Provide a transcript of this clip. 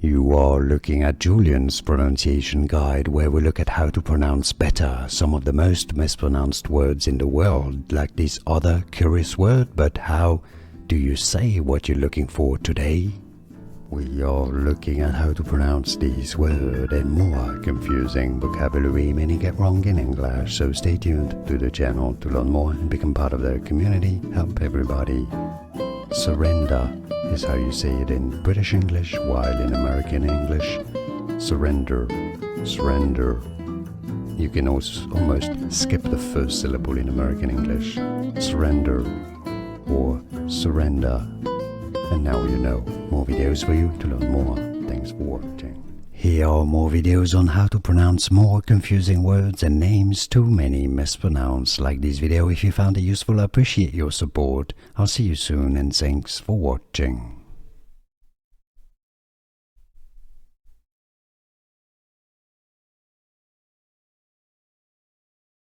You are looking at Julian's pronunciation guide, where we look at how to pronounce better some of the most mispronounced words in the world, like this other curious word. But how do you say what you're looking for today? We are looking at how to pronounce this word and more confusing vocabulary many get wrong in English, so stay tuned to the channel to learn more and become part of the community. Help everybody. Surrender is how you say it in British English, while in American English, surrender, surrender. You can also almost skip the first syllable in American English, surrender or surrender. And now you know. More videos for you to learn more. Thanks for watching. Here are more videos on how to pronounce more confusing words and names too many mispronounced. Like this video if you found it useful. I appreciate your support. I'll see you soon and thanks for watching.